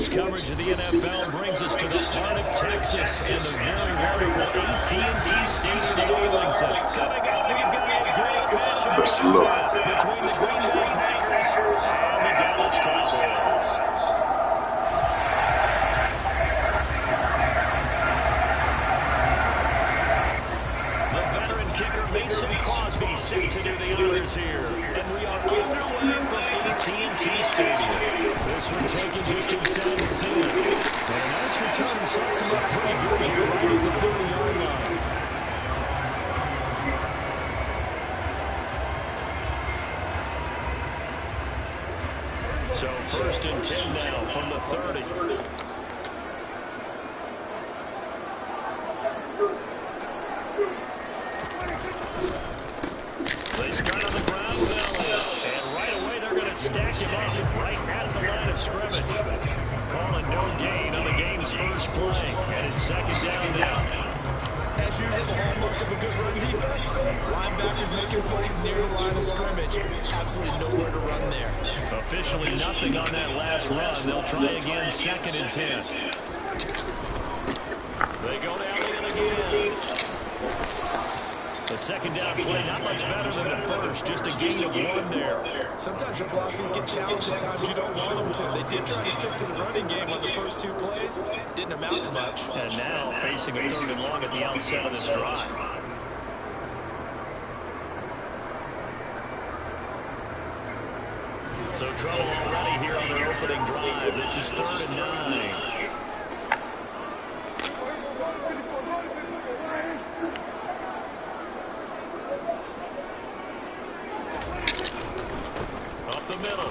Coverage of the NFL brings us to the heart of Texas and the very wonderful AT&T Stadium in Arlington. Coming up, we've got a great matchup between the Green Bay Packers and the Dallas Cowboys. The veteran kicker Mason Crosby set to do the honors here, and we are underway from AT&T Stadium. This one taken just inside the 10. And a nice return sets him up pretty good here right at the 30-yard line. So first and 10 now from the 30. They start on the ground with Elliott, and right away they're going to stack him up right at the line of scrimmage. Calling no gain on the game's first play, and it's second down now. As usual, the hallmark of a good run defense, linebackers making plays near the line of scrimmage. Absolutely nowhere to run there. Officially nothing on that last run. They'll try again, second and 10. They go to Elliott again. The second down play, not much better than the first, just a gain of 1 there. Sometimes your philosophies get challenged, at times you don't want them to. They did try to stick to the running game on the first 2 plays. Didn't amount to much. And now facing a 3rd and long at the outset of this drive. So trouble already here on their opening drive. This is 3rd and 9.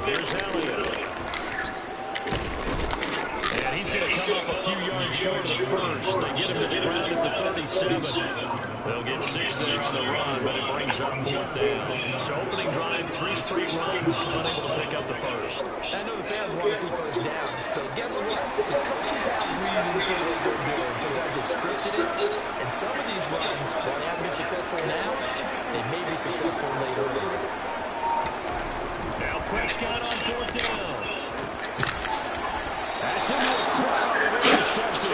Here's Elliott. And he's going to come up a few yards short of the first. They get him to the ground at the 37. They'll get 6 there on the run, but it brings up 4th down. So opening drive, 3 straight runs, unable to pick up the first. I know the fans want to see first downs, but guess what? The coaches have reasons for what they're doing. Sometimes they've scripted it, and some of these runs, while they haven't been successful now, they may be successful later on. Prescott on 4th down. That's into a crowd and intercepted.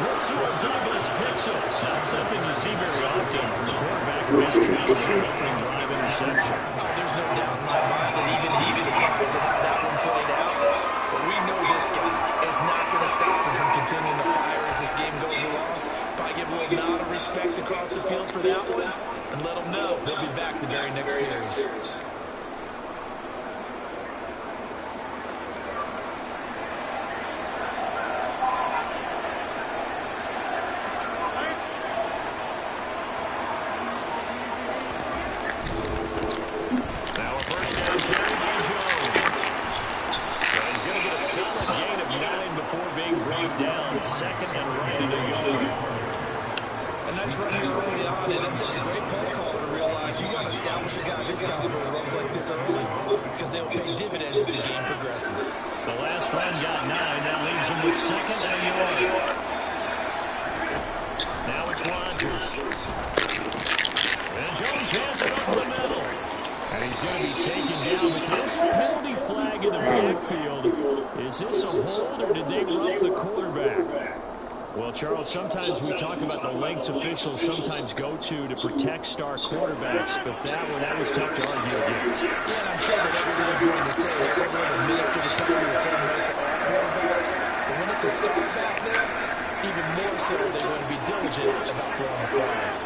Rasul Douglas picks up. Not something you see very often from the quarterback of this college opening drive interception. There's no doubt in my mind that even he's surprised at how that one played out. But we know this guy is not going to stop him from continuing to fire as this game goes along. Probably give a little nod of respect across the field for that one and let him know they'll be back the very next series. Second and right in the yard. A nice run here early on, and it'll take a great play caller to realize you want to establish a guy this caliber with runs like this early because they'll pay dividends as the game progresses. The last run got 9. That leaves him with second and a yard. Now it's Rodgers. And Jones has it over the middle. And he's going to be taken down, but there's a penalty flag in the backfield. Is this a hold, or did they rough the quarterback? Well, Charles, sometimes we talk about the lengths officials sometimes go to protect star quarterbacks, but that was tough to argue against. Yeah, and I'm sure that everyone's going to say that everyone administered the penalty the same way for all quarterbacks. But when it's a star back there, even more so they're going to be diligent about throwing the flag.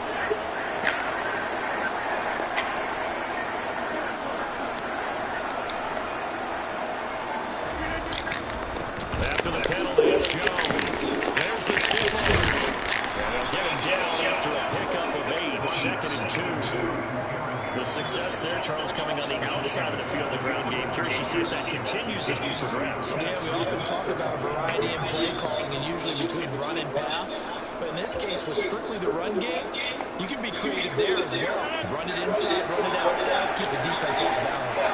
The success there, Charles, coming on the outside of the field, the ground game. Curious to see if that continues as we progress. Yeah, we often talk about variety in play calling and usually between run and pass. But in this case, with strictly the run game, you can be creative there as well. Run it inside, run it outside, keep the defense off balance.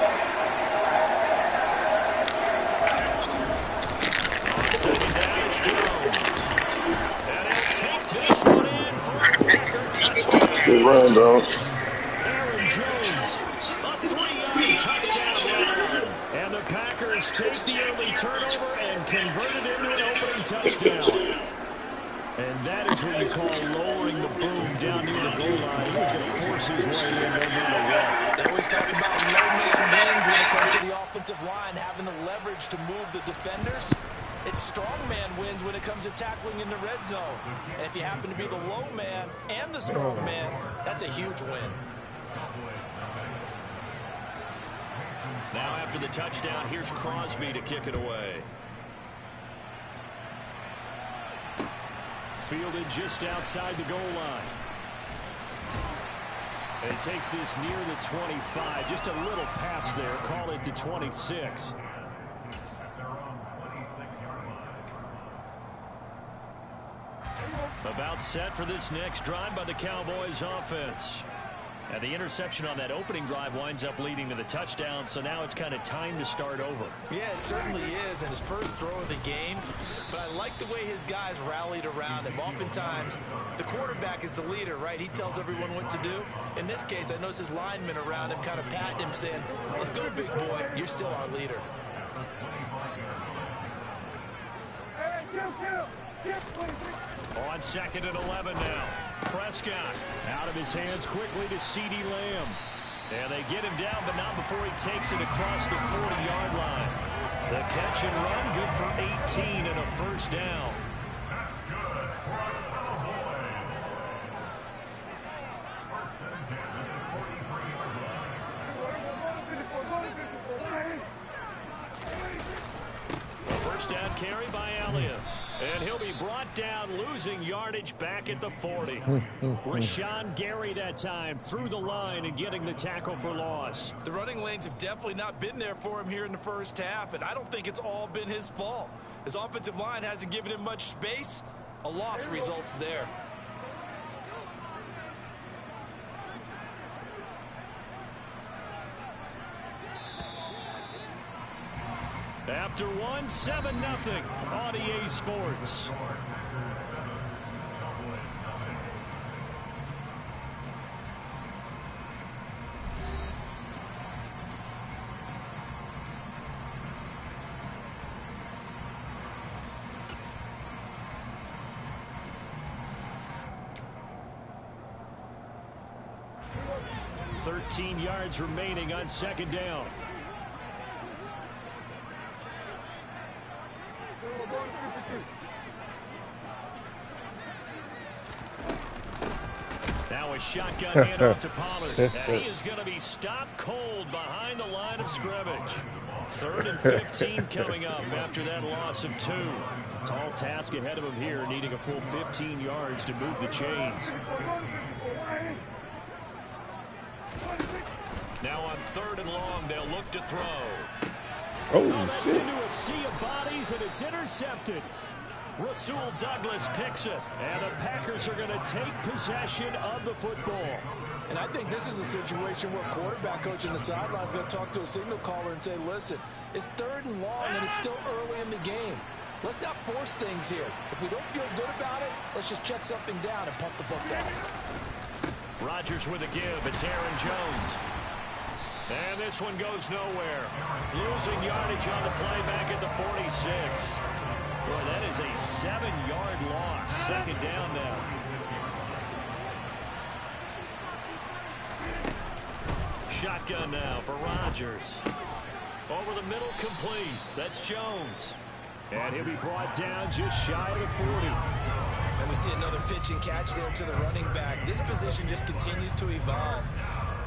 On second down, it's Jones. And he'll take this one in for a Packer touchdown. Good run, dog. Aaron Jones, a 3-yard touchdown run. And the Packers take the early turnover and convert it into an opening touchdown. And that is what you call lowering the boom down near the goal line. He was going to force his way in, no matter what. They always talk about low man wins when it comes to the offensive line, having the leverage to move the defenders. It's strong man wins when it comes to tackling in the red zone. And if you happen to be the low man and the strong man, that's a huge win. Now after the touchdown, here's Crosby to kick it away. Fielded just outside the goal line. And it takes this near the 25. Just a little pass there. Call it the 26. About set for this next drive by the Cowboys offense. And the interception on that opening drive winds up leading to the touchdown, so now it's kind of time to start over. Yeah, it certainly is, and his first throw of the game. But I like the way his guys rallied around him. Oftentimes, the quarterback is the leader, right? He tells everyone what to do. In this case, I noticed his linemen around him kind of patting him, saying, let's go, big boy. You're still our leader. On second and 11 now. Prescott out of his hands quickly to CeeDee Lamb. And they get him down, but not before he takes it across the 40-yard line. The catch and run, good for 18 and a first down. A first down carry by Elliott. And he'll be brought down, losing yardage back at the 40. Rashawn Gary that time through the line and getting the tackle for loss. The running lanes have definitely not been there for him here in the first half, and I don't think it's all been his fault. His offensive line hasn't given him much space. A loss results there. After one, 7-0 on EA Sports. $13 yards remaining on second down. Now a shotgun handoff to Pollard. And he is going to be stopped cold behind the line of scrimmage. 3rd and 15 coming up after that loss of 2. Tall task ahead of him here, needing a full 15 yards to move the chains. Now on 3rd and long, they'll look to throw. Oh, shit. Into a sea of bodies, and it's intercepted. Rasul Douglas picks it, and the Packers are going to take possession of the football. And I think this is a situation where quarterback coach in the sideline is going to talk to a signal caller and say, listen, it's 3rd and long, and it's still early in the game. Let's not force things here. If we don't feel good about it, let's just check something down and pump the football. Rodgers with a give. It's Aaron Jones. And this one goes nowhere. Losing yardage on the play back at the 46. Boy, that is a 7-yard loss. Second down now. Shotgun now for Rodgers. Over the middle, complete. That's Jones. And he'll be brought down just shy of the 40. And we see another pitch and catch there to the running back. This position just continues to evolve.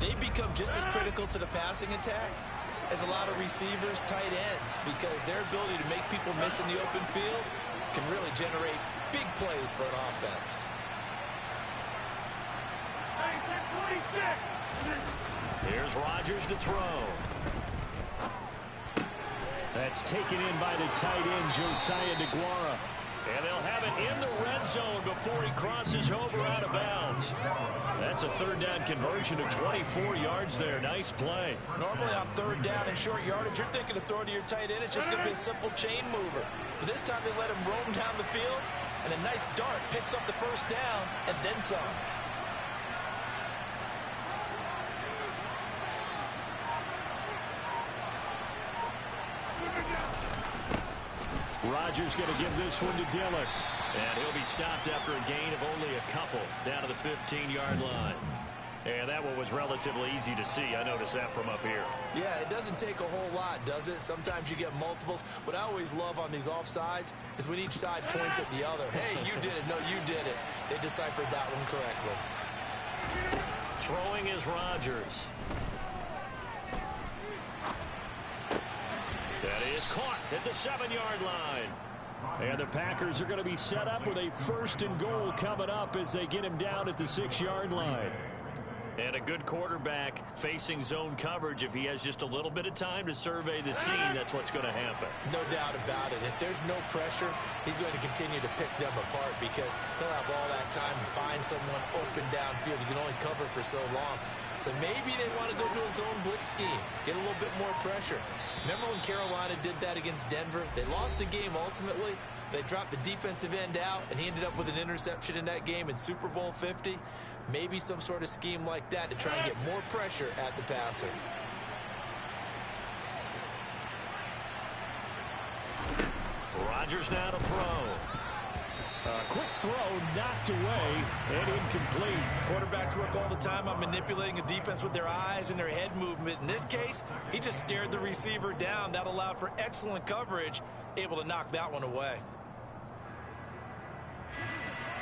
They become just as critical to the passing attack as a lot of receivers, tight ends, because their ability to make people miss in the open field can really generate big plays for an offense. Here's Rodgers to throw. That's taken in by the tight end, Josiah DeGuara. And they'll have it in the red zone before he crosses over out of bounds. That's a third down conversion of 24 yards there. Nice play. Normally on third down and short yardage, you're thinking of throwing to your tight end. It's just going to be a simple chain mover. But this time they let him roam down the field, and a nice dart picks up the first down and then some. Rodgers going to give this one to Dillon. And he'll be stopped after a gain of only a couple down to the 15-yard line. And that one was relatively easy to see. I noticed that from up here. Yeah, it doesn't take a whole lot, does it? Sometimes you get multiples. What I always love on these offsides is when each side points at the other. Hey, you did it. No, you did it. They deciphered that one correctly. Throwing is Rodgers. That is caught at the 7-yard line. And the Packers are going to be set up with a 1st and goal coming up as they get him down at the 6-yard line. And a good quarterback facing zone coverage. If he has just a little bit of time to survey the scene, that's what's going to happen. No doubt about it. If there's no pressure, he's going to continue to pick them apart because he'll have all that time to find someone open downfield. You can only cover for so long. So maybe they want to go to a zone blitz scheme, get a little bit more pressure. Remember when Carolina did that against Denver? They lost the game ultimately. They dropped the defensive end out, and he ended up with an interception in that game in Super Bowl 50. Maybe some sort of scheme like that to try and get more pressure at the passer. Rodgers now to throw. A quick throw knocked away and incomplete. Quarterbacks work all the time on manipulating a defense with their eyes and their head movement. In this case, he just stared the receiver down. That allowed for excellent coverage, able to knock that one away.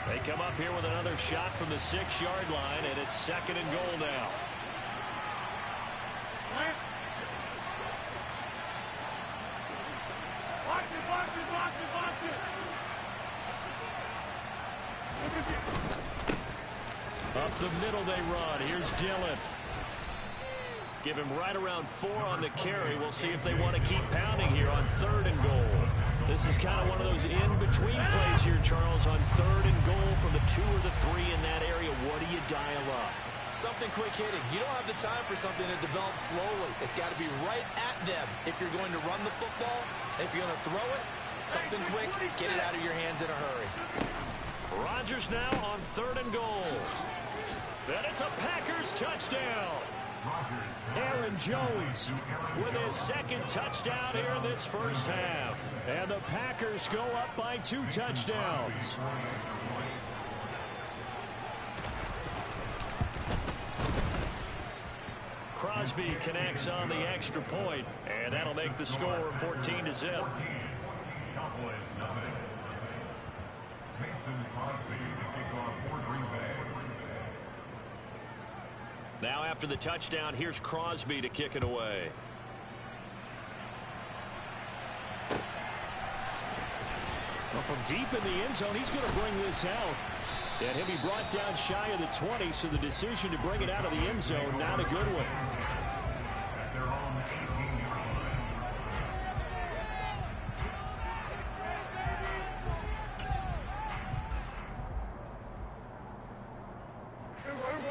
They come up here with another shot from the 6-yard line, and it's 2nd and goal now. Watch it. Up the middle they run. Here's Dillon. Give him right around 4 on the carry. We'll see if they want to keep pounding here on 3rd and goal. This is kind of one of those in-between plays here, Charles, on 3rd and goal from the 2 or the 3 in that area. What do you dial up? Something quick hitting. You don't have the time for something that develops slowly. It's got to be right at them if you're going to run the football. And if you're going to throw it, something quick, get it out of your hands in a hurry. Rodgers now on 3rd and goal. Then it's a Packers touchdown. Aaron Jones with his 2nd touchdown here in this first half. And the Packers go up by 2 touchdowns. Crosby connects on the extra point, and that'll make the score 14-0. Now after the touchdown, here's Crosby to kick it away. Well, from deep in the end zone, he's going to bring this out. And he'll be brought down shy of the 20, so the decision to bring it out of the end zone, not a good one.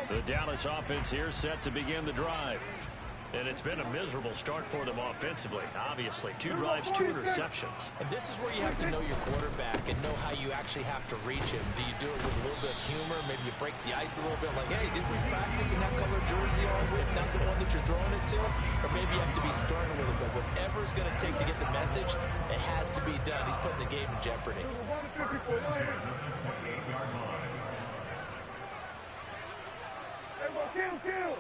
The Dallas offense here set to begin the drive. And it's been a miserable start for them offensively, obviously. 2 drives, 2 interceptions. And this is where you have to know your quarterback and know how you actually have to reach him. Do you do it with a little bit of humor? Maybe you break the ice a little bit, like, hey, did we practice in that color jersey all week, not the one that you're throwing it to? Or maybe you have to be stern a little bit. Whatever it's going to take to get the message, it has to be done. He's putting the game in jeopardy. Kill.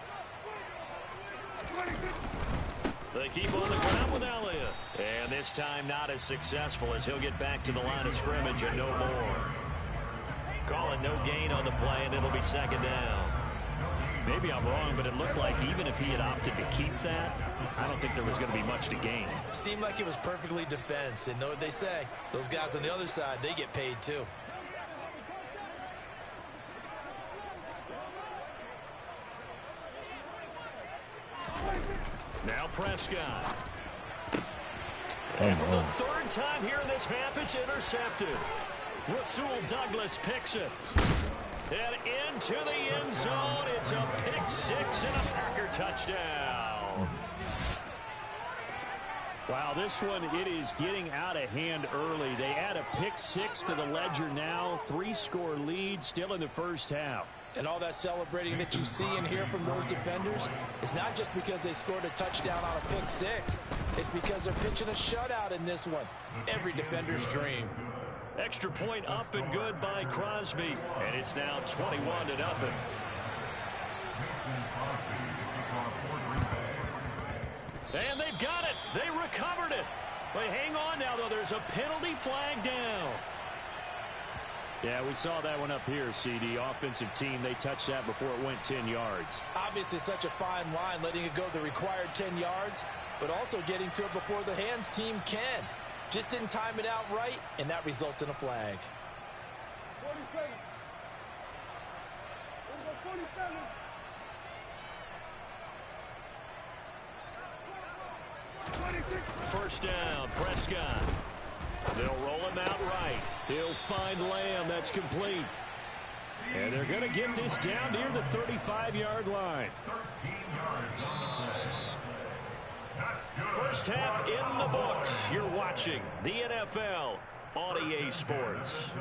They keep on the ground with Elliott. And this time not as successful as he'll get back to the line of scrimmage and no more. Calling no gain on the play, and it'll be 2nd down. Maybe I'm wrong, but it looked like even if he had opted to keep that, I don't think there was going to be much to gain. Seemed like it was perfectly defense. And know what they say? Those guys on the other side, they get paid too. Now Prescott. And for the third time here in this half, it's intercepted. Rasul Douglas picks it. And into the end zone, it's a pick six and a Packer touchdown. Wow, this one, it is getting out of hand early. They add a pick six to the ledger now. 3-score lead still in the first half. And all that celebrating that you see and hear from those defenders is not just because they scored a touchdown on a pick six. It's because they're pitching a shutout in this one. Every defender's dream. Extra point up and good by Crosby. And it's now 21-0. And they've got it. They recovered it. But hang on now, though. There's a penalty flag down. Yeah, we saw that one up here, CD. Offensive team, they touched that before it went 10 yards. Obviously, such a fine line, letting it go the required 10 yards, but also getting to it before the hands team can. Just didn't time it out right, and that results in a flag. 47. First down, Prescott. They'll roll him out right. He'll find Lamb. That's complete. And they're going to get this down near the 35-yard line. First half in the books. You're watching the NFL on EA Sports.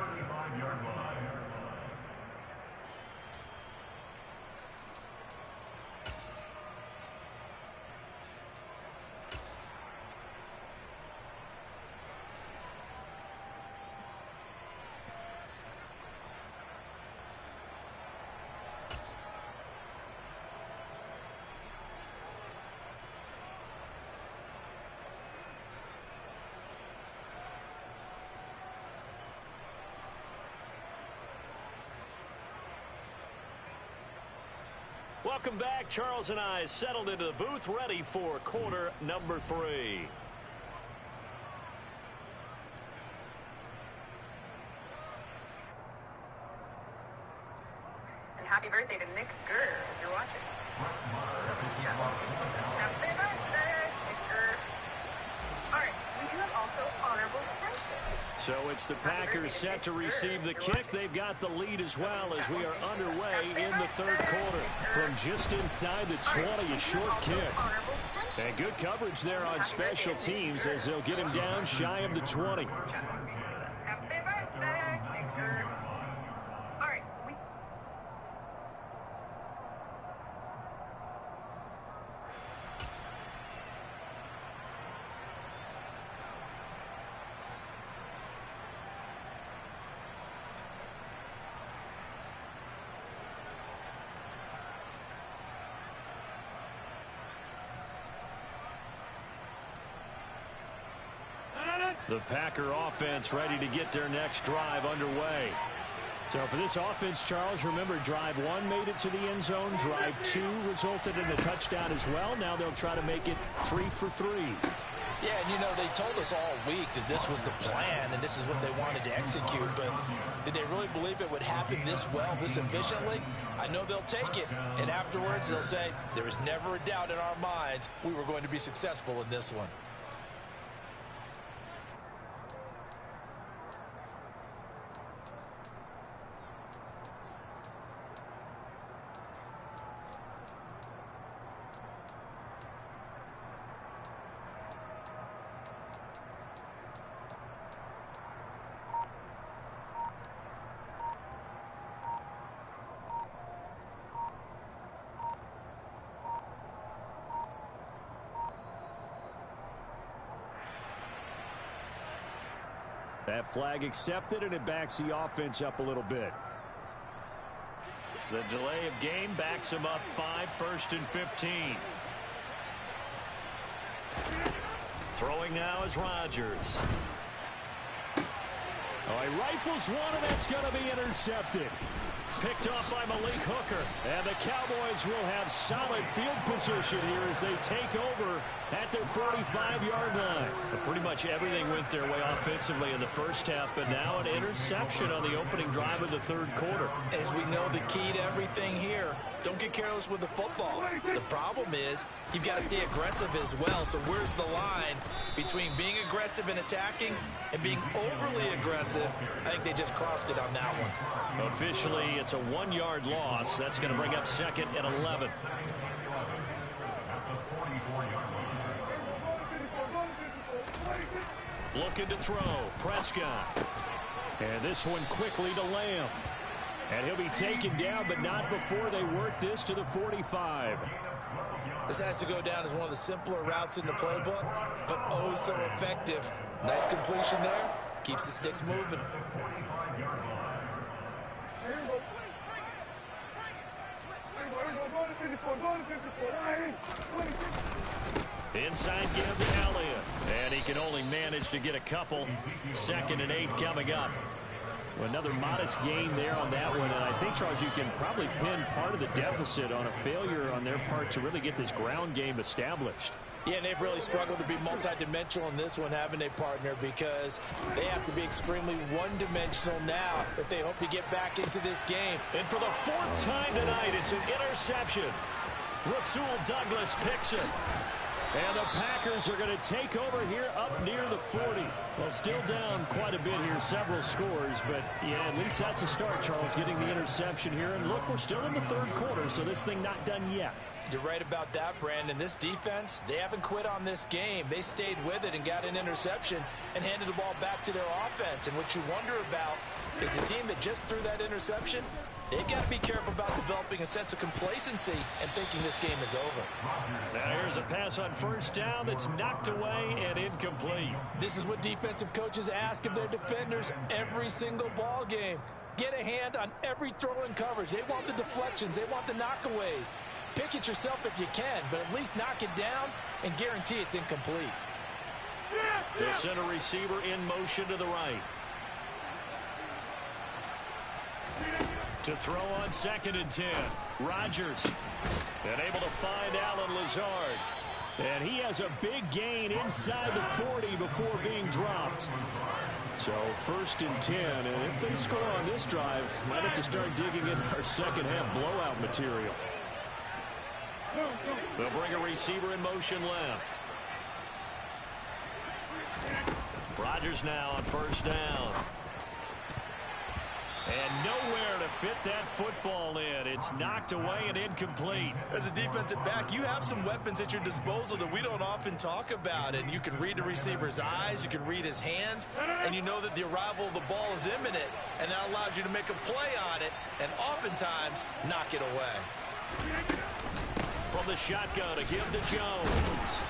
Welcome back. Charles and I settled into the booth, ready for quarter number 3. And happy birthday to Nick Gurr, if you're watching. Happy birthday, Nick Gurr. All right, we do have also honorable mentions. So it's the Packers set to receive the kick. They've got the lead as well as we are underway in the third quarter. From just inside the 20, a short kick. And good coverage there on special teams as they'll get him down shy of the 20. Happy birthday, Nick Gurr. All right, The Packer offense ready to get their next drive underway. So for this offense, Charles, remember, drive 1 made it to the end zone. Drive 2 resulted in a touchdown as well. Now they'll try to make it 3 for 3. Yeah, and you know, they told us all week that this was the plan and this is what they wanted to execute, but did they really believe it would happen this well, this efficiently? I know they'll take it, and afterwards they'll say, there was never a doubt in our minds we were going to be successful in this one. That flag accepted, and it backs the offense up a little bit. The delay of game backs him up 5, 1st and 15. Throwing now is Rodgers. Oh, he rifles one, and that's going to be intercepted. Picked off by Malik Hooker. And the Cowboys will have solid field position here as they take over at their 45-yard line. But pretty much everything went their way offensively in the first half, but now an interception on the opening drive of the third quarter. As we know, the key to everything here Don't get careless with the football. The problem is you've got to stay aggressive as well. So where's the line between being aggressive and attacking and being overly aggressive? I think they just crossed it on that one. Officially, it's a 1-yard loss. That's going to bring up 2nd and 11. Looking to throw. Prescott. And this one quickly to Lamb. And he'll be taken down, but not before they work this to the 45. This has to go down as one of the simpler routes in the playbook, but oh so effective. Nice completion there. Keeps the sticks moving. Inside give to Elliott. And he can only manage to get a couple. 2nd and 8 coming up. Another modest gain there on that one. And I think, Charles, you can probably pin part of the deficit on a failure on their part to really get this ground game established. Yeah, and they've really struggled to be multidimensional in this one, haven't they, partner? Because they have to be extremely one-dimensional now if they hope to get back into this game. And for the 4th time tonight, it's an interception. Rasul Douglas picks it. And the Packers are going to take over here up near the 40. Well, still down quite a bit here, several scores. But, yeah, at least that's a start, Charles, getting the interception here. And, look, we're still in the 3rd quarter, so this thing not done yet. You're right about that, Brandon. This defense, they haven't quit on this game. They stayed with it and got an interception and handed the ball back to their offense. And what you wonder about is the team that just threw that interception, they've got to be careful about developing a sense of complacency and thinking this game is over. Now here's a pass on 1st down that's knocked away and incomplete. This is what defensive coaches ask of their defenders every single ball game. Get a hand on every throw in coverage. They want the deflections. They want the knockaways. Pick it yourself if you can, but at least knock it down and guarantee it's incomplete. The center receiver in motion to the right. To throw on 2nd and 10. Rodgers. And able to find Allen Lazard. And he has a big gain inside the 40 before being dropped. So 1st and 10. And if they score on this drive, might have to start digging in our second half blowout material. They'll bring a receiver in motion left. Rodgers now on 1st down. And nowhere to fit that football in. It's knocked away and incomplete. As a defensive back, you have some weapons at your disposal that we don't often talk about. And you can read the receiver's eyes, you can read his hands, and you know that the arrival of the ball is imminent. And that allows you to make a play on it and oftentimes knock it away. From the shotgun to give to Jones.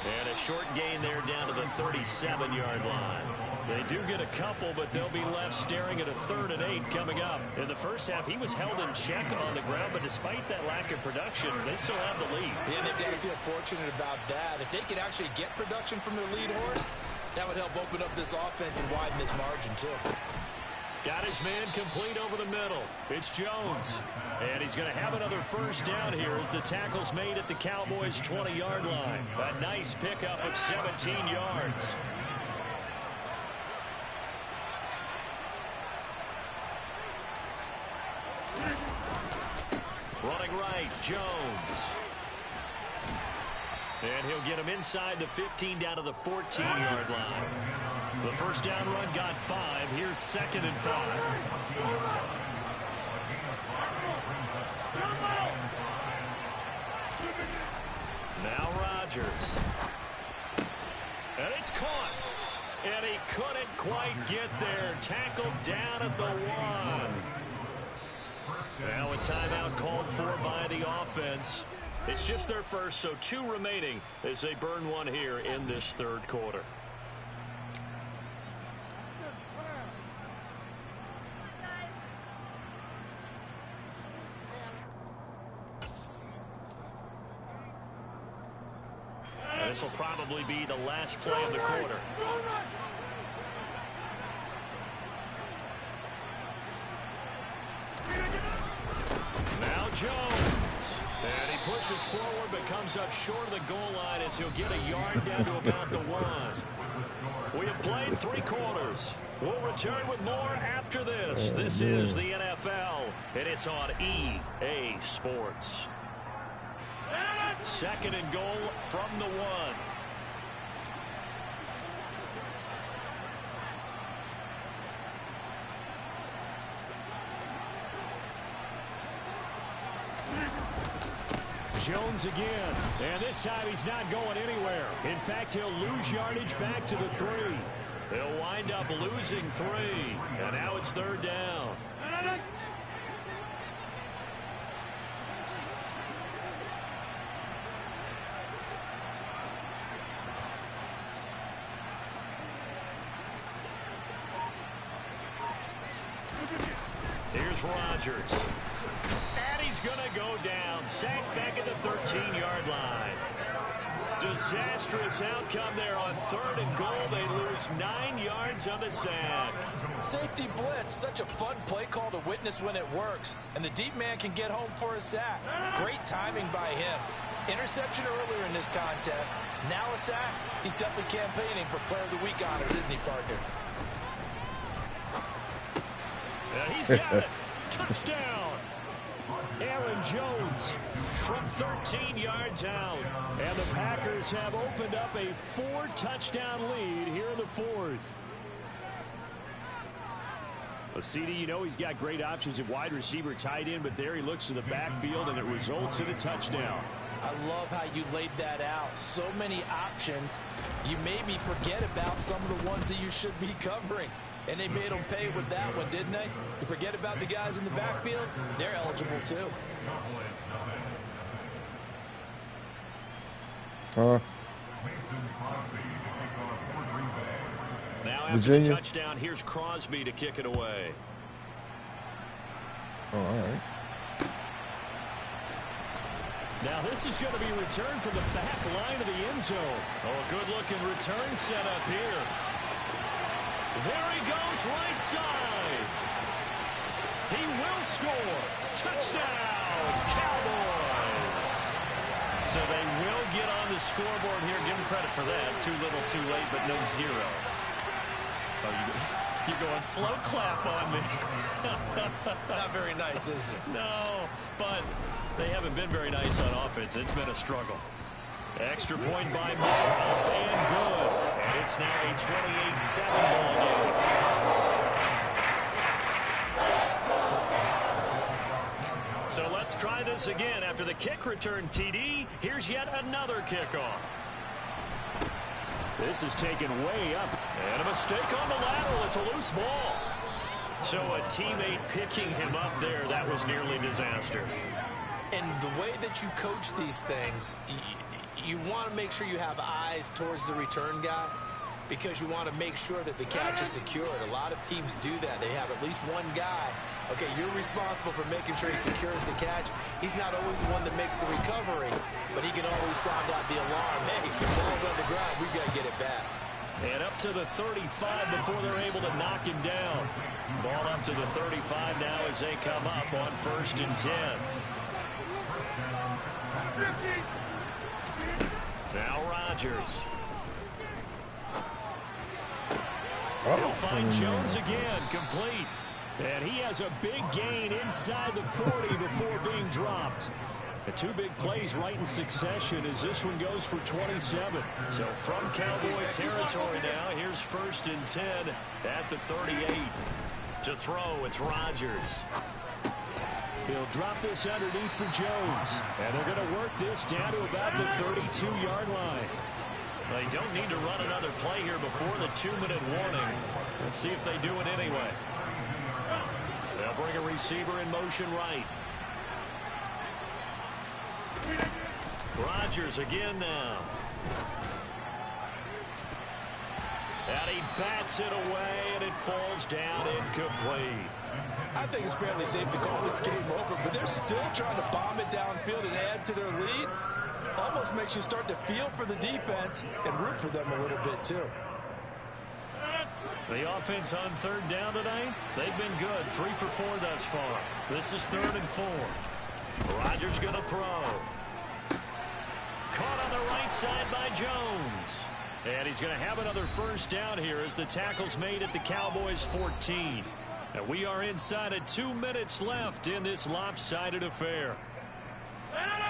And a short gain there down to the 37-yard line. They do get a couple, but they'll be left staring at a 3rd and 8 coming up. In the first half, he was held in check on the ground, but despite that lack of production, they still have the lead. Yeah, they've got to feel fortunate about that. If they could actually get production from their lead horse, that would help open up this offense and widen this margin, too. Got his man complete over the middle. It's Jones. And he's going to have another 1st down here as the tackle's made at the Cowboys' 20-yard line. A nice pickup of 17 yards. Running right, Jones. And he'll get him inside the 15 down to the 14-yard line. The 1st down run got 5. Here's 2nd and 5. Now Rodgers. And it's caught. And he couldn't quite get there. Tackled down at the 1. Now a timeout called for by the offense. It's just their first, so 2 remaining as they burn 1 here in this 3rd quarter. This will probably be the last play of the quarter. Now Jones. And he pushes forward but comes up short of the goal line as he'll get a yard down to about the 1. We have played 3 quarters. We'll return with more after this. This is the NFL, and it's on EA Sports. 2nd and goal from the 1. Jones again, and this time he's not going anywhere. In fact, he'll lose yardage back to the 3. He'll wind up losing 3, and now it's 3rd down. Here's Rodgers. And he's going to go down. Sacked back at the 13-yard line. Disastrous outcome there on 3rd and goal. They lose 9 yards on the sack. Safety blitz, such a fun play call to witness when it works. And the deep man can get home for a sack. Great timing by him. Interception earlier in this contest. Now a sack. He's definitely campaigning for Player of the Week honors, isn't he, partner? And he's got it. Touchdown. Aaron Jones from 13 yards out. And the Packers have opened up a 4-touchdown lead here in the 4th. Well, CD, you know he's got great options at wide receiver, tight end, but there he looks to the backfield, and it results in a touchdown. I love how you laid that out. So many options. You made me forget about some of the ones that you should be covering. And they made them pay with that one, didn't they? You forget about the guys in the backfield, they're eligible too. Now after the touchdown, here's Crosby to kick it away. Oh, all right. Now this is going to be returned from the back line of the end zone. Oh, a good-looking return set up here. There he goes, right side. He will score. Touchdown, Cowboys. So they will get on the scoreboard here. Give them credit for that. Too little, too late, but no 0. Oh, you're going slow clap on me. Not very nice, is it? No, but they haven't been very nice on offense. It's been a struggle. Extra point by Moore, up and good. And it's now a 28-7 ball game. So let's try this again. After the kick return TD, here's yet another kickoff. This is taken way up. And a mistake on the lateral. It's a loose ball. So a teammate picking him up there, that was nearly disaster. And the way that you coach these things, you want to make sure you have eyes towards the return guy because you want to make sure that the catch is secured. A lot of teams do that. They have at least one guy. Okay, you're responsible for making sure he secures the catch. He's not always the one that makes the recovery, but he can always sound out the alarm. Hey, the ball's on the ground. We've got to get it back. And up to the 35 before they're able to knock him down. Ball up to the 35 now as they come up on 1st and 10. Now Rodgers. He'll find Jones again, complete. And he has a big gain inside the 40 before being dropped. The 2 big plays right in succession as this one goes for 27. So from Cowboy territory now, here's 1st and 10 at the 38. To throw, it's Rodgers. He'll drop this underneath for Jones. And they're going to work this down to about the 32-yard line. They don't need to run another play here before the 2-minute warning. Let's see if they do it anyway. They'll bring a receiver in motion right. Rodgers again now. And he bats it away, and it falls down incomplete. I think it's fairly safe to call this game over, but they're still trying to bomb it downfield and add to their lead. Almost makes you start to feel for the defense and root for them a little bit, too. The offense on 3rd down tonight, they've been good. 3 for 4 thus far. This is 3rd and 4. Rodgers going to throw. Caught on the right side by Jones. And he's going to have another first down here as the tackle's made at the Cowboys' 14. And we are inside of 2 minutes left in this lopsided affair.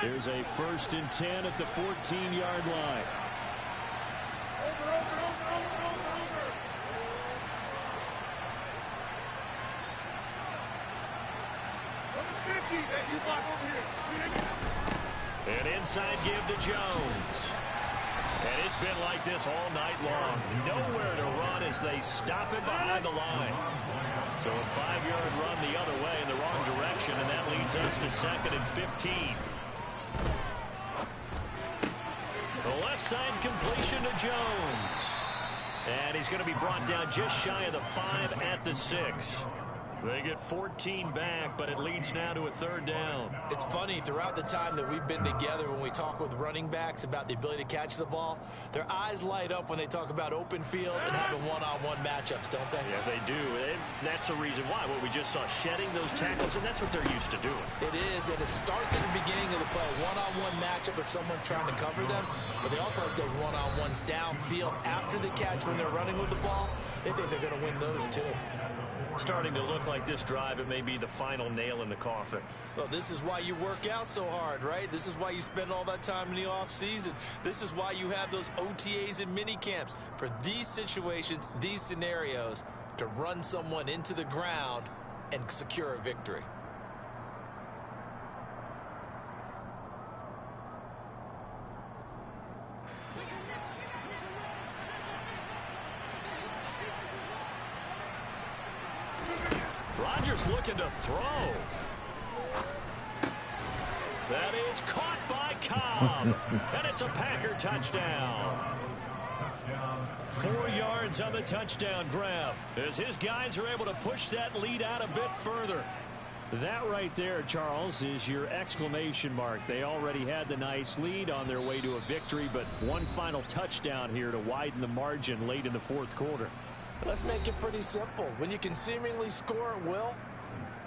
Here's a 1st and 10 at the 14-yard line. An inside give to Jones. And it's been like this all night long. Nowhere to run as they stop it behind the line. So a 5-yard run the other way in the wrong direction, and that leads us to 2nd and 15. The left side completion to Jones. And he's going to be brought down just shy of the 5 at the 6. They get 14 back, but it leads now to a 3rd down. It's funny, throughout the time that we've been together, when we talk with running backs about the ability to catch the ball, their eyes light up when they talk about open field and having one-on-one matchups, don't they? Yeah, they do. And that's the reason why. Well, we just saw shedding those tackles, and that's what they're used to doing. It is, and it starts at the beginning of the play. One-on-one matchup if someone's trying to cover them, but they also like those one-on-ones downfield after the catch when they're running with the ball. They think they're going to win those, too. Starting to look like this drive, it may be the final nail in the coffin. Well, this is why you work out so hard, right? This is why you spend all that time in the offseason. This is why you have those OTAs and mini camps. For these situations, these scenarios, to run someone into the ground and secure a victory. Rodgers looking to throw. That is caught by Cobb. And it's a Packer touchdown. 4 yards on the touchdown grab as his guys are able to push that lead out a bit further. That right there, Charles, is your exclamation mark. They already had the nice lead on their way to a victory, but one final touchdown here to widen the margin late in the 4th quarter. Let's make it pretty simple. When you can seemingly score at will,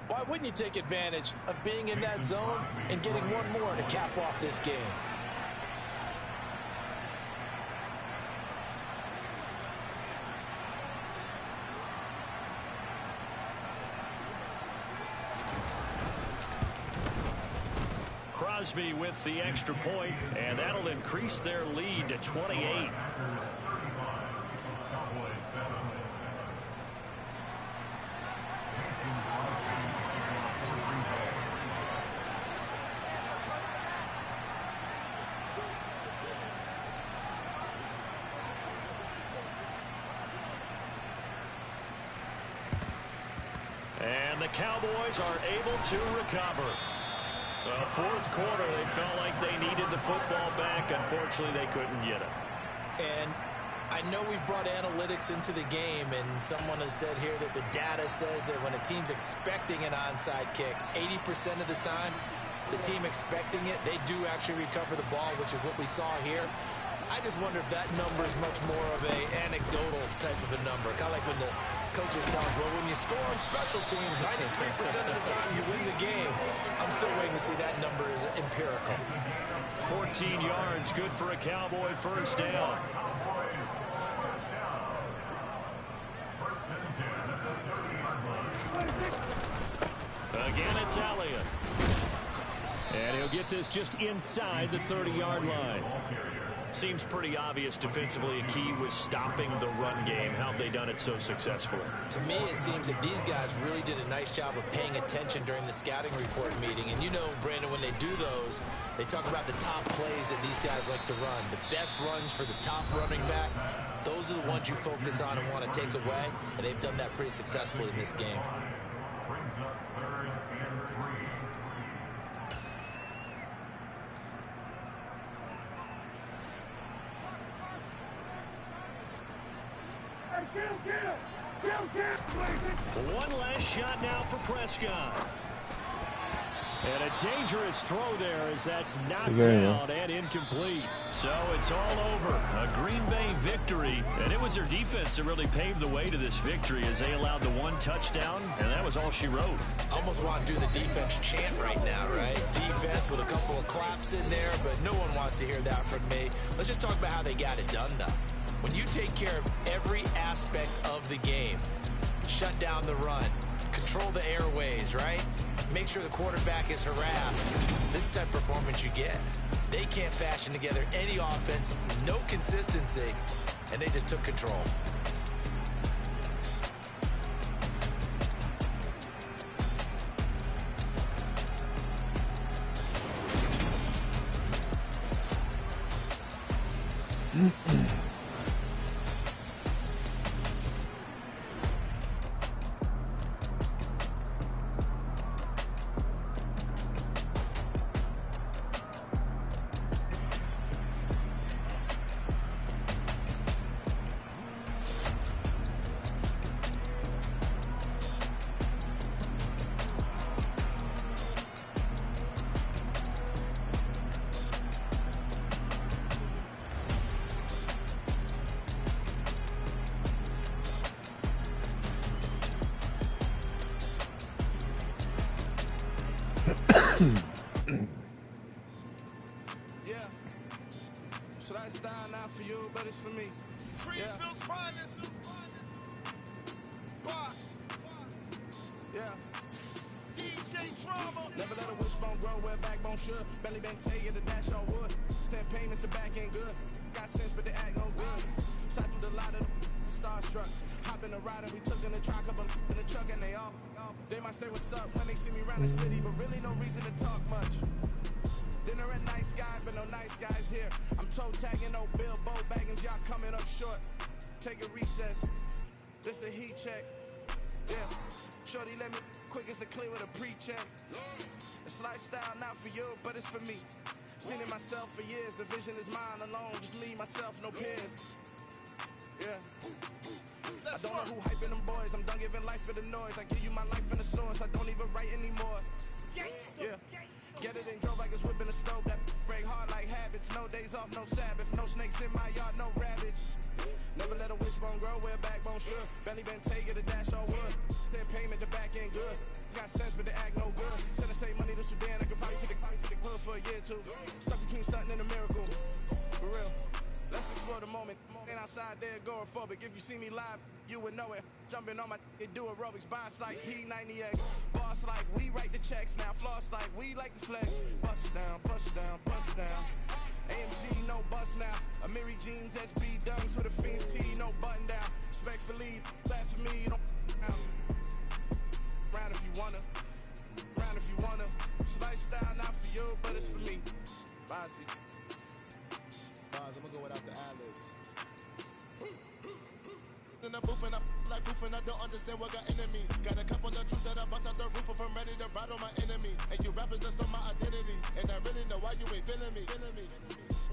why wouldn't you take advantage of being in that zone and getting one more to cap off this game? Crosby with the extra point, and that'll increase their lead to 28. And the Cowboys are able to recover. The 4th quarter, they felt like they needed the football back. Unfortunately, they couldn't get it. And I know we've brought analytics into the game, and someone has said here that the data says that when a team's expecting an onside kick, 80% of the time, the team expecting it, they do actually recover the ball, which is what we saw here. I just wonder if that number is much more of a anecdotal type of a number. Kind of like when the coaches tell us, well, when you score on special teams, 93% of the time you win the game. I'm still waiting to see that number is empirical. 14 yards, good for a Cowboy first down. Again, it's Elliott. And he'll get this just inside the 30-yard line. Seems pretty obvious defensively a key was stopping the run game. How have they done it so successfully? To me, it seems that these guys really did a nice job of paying attention during the scouting report meeting. And you know, Brandon, when they do those, they talk about the top plays that these guys like to run. The best runs for the top running back, those are the ones you focus on and want to take away. And they've done that pretty successfully in this game. One last shot now for Prescott. And a dangerous throw there as that's knocked down and incomplete. So it's all over. A Green Bay victory. And it was their defense that really paved the way to this victory as they allowed the one touchdown, and that was all she wrote. Almost want to do the defense chant right now, right? Defense with a couple of claps in there, but no one wants to hear that from me. Let's just talk about how they got it done, though. When you take care of every aspect of the game, shut down the run, control the airways, right? Make sure the quarterback is harassed. This type of performance you get. They can't fashion together any offense, no consistency, and they just took control. Yeah. Should I style not for you, but it's for me? Greenfield's finest. Boss. Yeah. DJ Drama. Never let a wishbone grow where backbone should. Belly been taking the dash on wood. 10 payments, the back ain't good. Got sense, but the act no good. Shot through the lot of the starstruck. Hop in the ride and we took in the truck, couple in the truck, and they all. They might say what's up when they see me around the city, but really no reason to talk much. Dinner at nice guy, but no nice guys here. I'm toe tagging, no Bilbo baggins, y'all coming up short. Take a recess. This a heat check. Yeah. Shorty let me quick as a clear with a pre-check. It's lifestyle not for you, but it's for me. Seen it myself for years. The vision is mine alone. Just me, myself, no peers. Yeah. I don't know who hyping them boys. I'm done giving life for the noise. I give you my life in the source. I don't even write anymore. Yeah. Get it and drove like it's whipping a stove. That break hard like habits. No days off, no Sabbath. No snakes in my yard, no rabbits. Never let a wishbone grow where backbone should. Belly been taking the dash all wood. 10 payment, the back ain't good. Got sense, but the act no good. Send the same money to Sudan. I could probably take the hood for a year or two. Stuck between stunting and a miracle. For real. Let's explore the moment. Ain't outside there agoraphobic. If you see me live, you would know it. Jumping on my do aerobics. Boss like P90X. Boss like we write the checks now. Floss like we like the flex. Bust down, bust down, bust down. AMG, no bust now. Amiri jeans, SB dunks with a Fiends T, no button down. Respectfully, that's for me, you don't down. Round if you wanna. Round if you wanna. It's lifestyle not for you, but it's for me. Bossy. Bars, I'm gonna go without the ad-libs. In the booth and I like proof and I don't understand what got into me. Got a couple of truths that I bust out the roof if I'm ready to ride on my enemy. And you rappers just on my identity. And I really know why you ain't feeling me.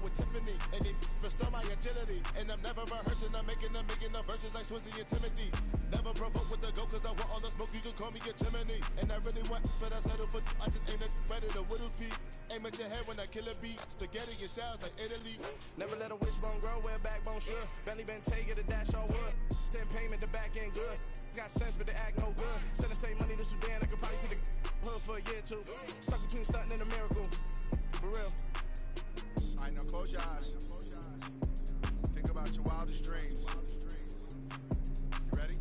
With Tiffany, and they restore my agility. And I'm never rehearsing, I'm making the verses like Swizzy and Timothy. Never provoke with the go, cause I want all the smoke, you can call me a chimney. And I really want, but I settle for, I just ain't ready to whittles beat. Aim at your head when I kill a beat. Spaghetti and shells like Italy. Never let a wishbone grow where backbone should. Belly been taking the dash all wood. 10 payment, the back ain't good. Got sense, but the act no good. Send the same money to Sudan, I could probably take the hood for a year or two. Stuck between stunting and a miracle. For real. Alright, now close your eyes. Think about your wildest dreams. You ready?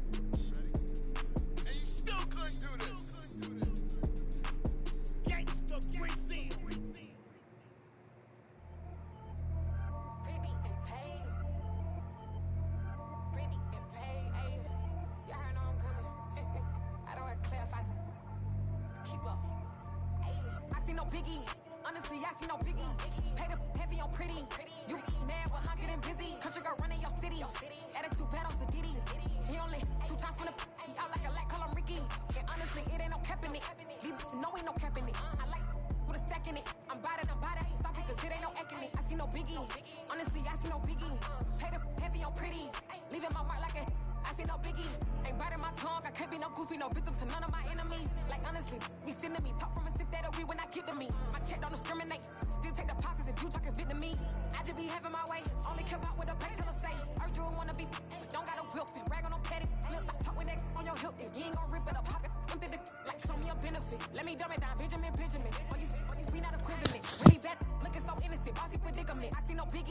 And you still couldn't do this. Gangsta Brazil. Biggie, honestly, I see no biggie. Paid up heavy on pretty. You mad but hungry and busy. Country girl running your city. Attitude bad on Sadiddy. He only 2 times from the he out like a lack, call him Ricky. And honestly, it ain't no cap in it. These know ain't no cap in it. I like with a stack in it. I'm bad, ain't stop it cause it ain't no eck in it. I see no biggie. Honestly, I see no biggie. Paid up heavy on pretty. Leaving my mark like a I see no biggie. Ain't biting my my tongue. I can't be no goofy, no victim to none of my enemies. Like honestly, be sending me talk from a stick that'll be when I get to me. My check don't discriminate. Still take deposits if you talking Vietnamese. I just be having my way. Only care about what the bank tell us say. Urge you wanna be, but don't got a whip and brag on no petty. Lips, I talk with that on your hip. If you ain't gon' rip it up, pop it. I'm the like show me a benefit. Let me dumb it down, Benjamin. When you